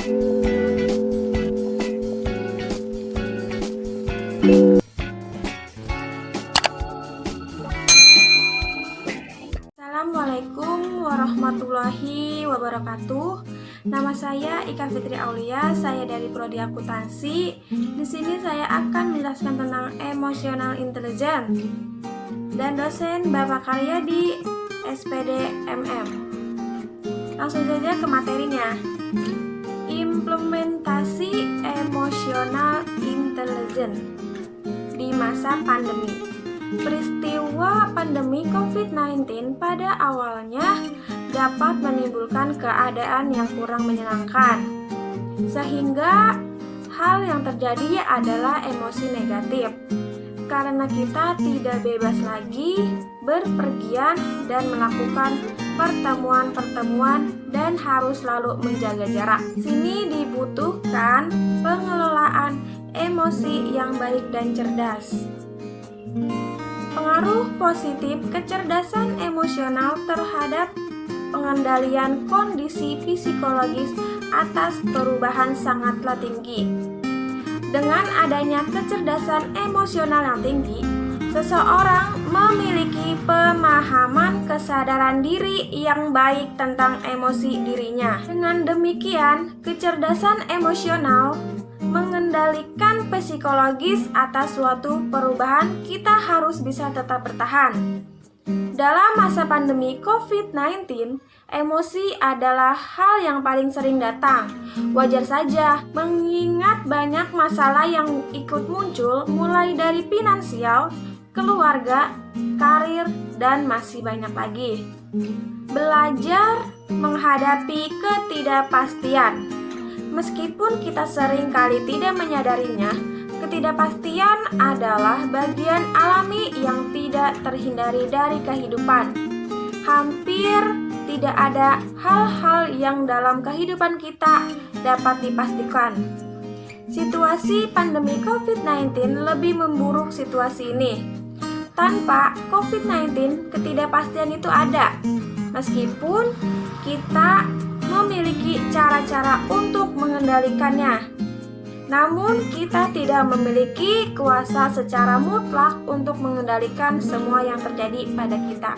Assalamualaikum warahmatullahi wabarakatuh. Nama saya Ika Fitri Aulia, saya dari Prodi Akuntansi. Di sini saya akan menjelaskan tentang emotional intelligence dan dosen Bapak Karya di SPD MM. Langsung saja ke materinya. Implementasi emotional intelligence di masa pandemi. Peristiwa pandemi COVID-19 pada awalnya dapat menimbulkan keadaan yang kurang menyenangkan, sehingga hal yang terjadi adalah emosi negatif, karena kita tidak bebas lagi berpergian dan melakukan pertemuan-pertemuan dan harus selalu menjaga jarak. Sini dibutuhkan pengelolaan emosi yang baik dan cerdas. Pengaruh positif kecerdasan emosional terhadap pengendalian kondisi psikologis atas perubahan sangatlah tinggi. Dengan adanya kecerdasan emosional yang tinggi, seseorang memiliki pemahaman kesadaran diri yang baik tentang emosi dirinya. Dengan demikian, kecerdasan emosional mengendalikan psikologis atas suatu perubahan, kita harus bisa tetap bertahan. Dalam masa pandemi COVID-19, emosi adalah hal yang paling sering datang. Wajar saja, mengingat banyak masalah yang ikut muncul, mulai dari finansial, keluarga, karir, dan masih banyak lagi. Belajar menghadapi ketidakpastian. Meskipun kita sering kali tidak menyadarinya, ketidakpastian adalah bagian alami yang tidak terhindari dari kehidupan. Hampir tidak ada hal-hal yang dalam kehidupan kita dapat dipastikan. Situasi pandemi COVID-19 lebih memburuk situasi ini. Tanpa COVID-19, ketidakpastian itu ada. Meskipun kita memiliki cara-cara untuk mengendalikannya, namun kita tidak memiliki kuasa secara mutlak untuk mengendalikan semua yang terjadi pada kita.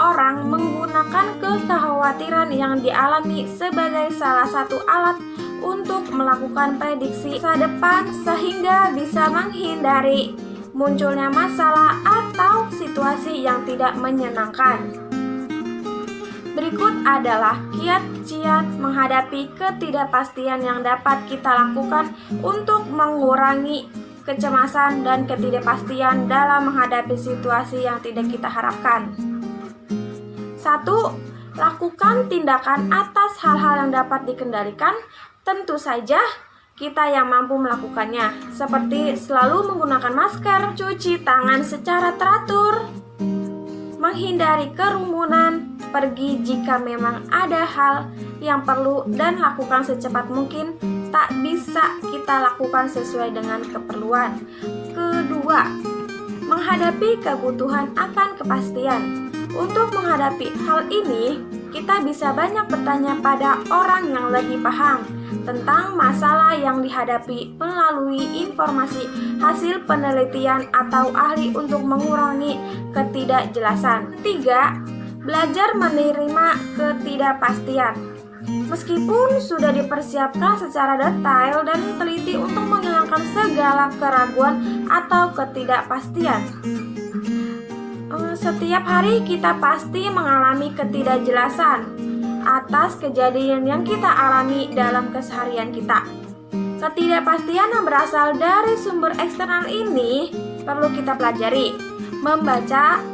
Orang menggunakan kekhawatiran yang dialami sebagai salah satu alat untuk melakukan prediksi masa depan sehingga bisa menghindari munculnya masalah atau situasi yang tidak menyenangkan. Berikut adalah kiat-kiat menghadapi ketidakpastian yang dapat kita lakukan untuk mengurangi kecemasan dan ketidakpastian dalam menghadapi situasi yang tidak kita harapkan. 1. Lakukan tindakan atas hal-hal yang dapat dikendalikan. Tentu saja kita yang mampu melakukannya, seperti selalu menggunakan masker, cuci tangan secara teratur, menghindari kerumunan, pergi jika memang ada hal yang perlu, dan lakukan secepat mungkin. Tak bisa kita lakukan sesuai dengan keperluan. Kedua, menghadapi kebutuhan akan kepastian. Untuk menghadapi hal ini, kita bisa banyak bertanya pada orang yang lebih paham tentang masalah yang dihadapi melalui informasi hasil penelitian atau ahli untuk mengurangi ketidakjelasan. 3. Belajar menerima ketidakpastian. Meskipun sudah dipersiapkan secara detail dan teliti untuk menghilangkan segala keraguan atau ketidakpastian, setiap hari kita pasti mengalami ketidakjelasan atas kejadian yang kita alami dalam keseharian kita. Ketidakpastian yang berasal dari sumber eksternal ini perlu kita pelajari, membaca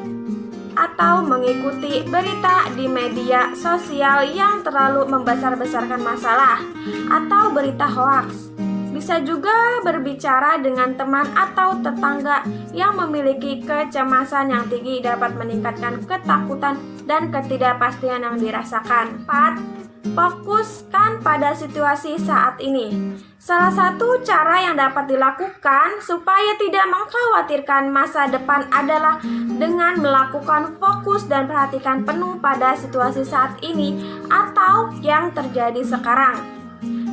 atau mengikuti berita di media sosial yang terlalu membesar-besarkan masalah atau berita hoaks. Bisa juga berbicara dengan teman atau tetangga yang memiliki kecemasan yang tinggi dapat meningkatkan ketakutan dan ketidakpastian yang dirasakan. 4. Fokuskan pada situasi saat ini. Salah satu cara yang dapat dilakukan supaya tidak mengkhawatirkan masa depan adalah dengan melakukan fokus dan perhatikan penuh pada situasi saat ini atau yang terjadi sekarang.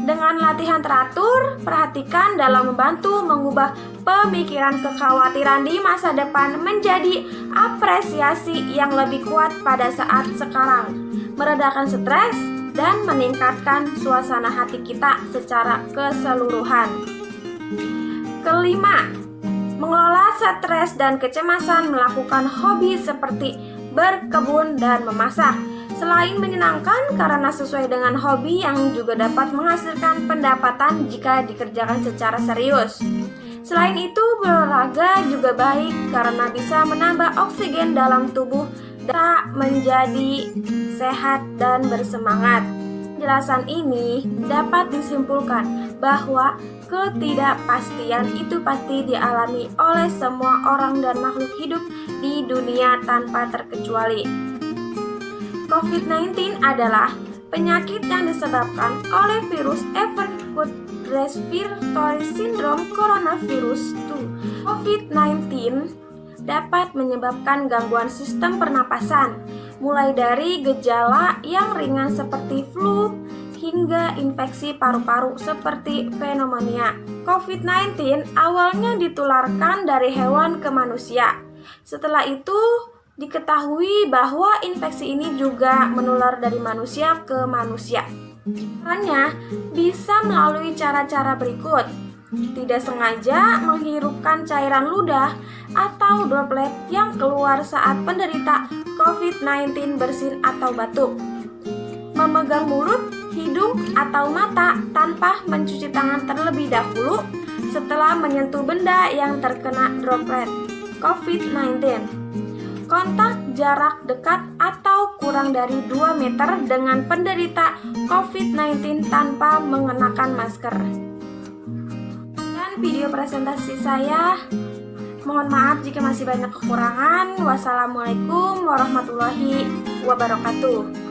Dengan latihan teratur, perhatikan dalam membantu mengubah pemikiran kekhawatiran di masa depan menjadi apresiasi yang lebih kuat pada saat sekarang, meredakan stres dan meningkatkan suasana hati kita secara keseluruhan. Kelima, mengelola stres dan kecemasan melakukan hobi seperti berkebun dan memasak. Selain menyenangkan karena sesuai dengan hobi yang juga dapat menghasilkan pendapatan jika dikerjakan secara serius. Selain itu, berolahraga juga baik karena bisa menambah oksigen dalam tubuh dan menjadi sehat dan bersemangat. Penjelasan ini dapat disimpulkan bahwa ketidakpastian itu pasti dialami oleh semua orang dan makhluk hidup di dunia tanpa terkecuali. COVID-19 adalah penyakit yang disebabkan oleh virus Acute Respiratory Syndrome Coronavirus 2. COVID-19 dapat menyebabkan gangguan sistem pernapasan, mulai dari gejala yang ringan seperti flu hingga infeksi paru-paru seperti pneumonia. COVID-19 awalnya ditularkan dari hewan ke manusia. Setelah itu, diketahui bahwa infeksi ini juga menular dari manusia ke manusia. Caranya bisa melalui cara-cara berikut. Tidak sengaja menghirupkan cairan ludah atau droplet yang keluar saat penderita COVID-19 bersin atau batuk. Memegang mulut, hidung, atau mata tanpa mencuci tangan terlebih dahulu setelah menyentuh benda yang terkena droplet COVID-19. Kontak jarak dekat atau kurang dari 2 meter dengan penderita COVID-19 tanpa mengenakan masker. Dan video presentasi saya, mohon maaf jika masih banyak kekurangan. Wassalamualaikum warahmatullahi wabarakatuh.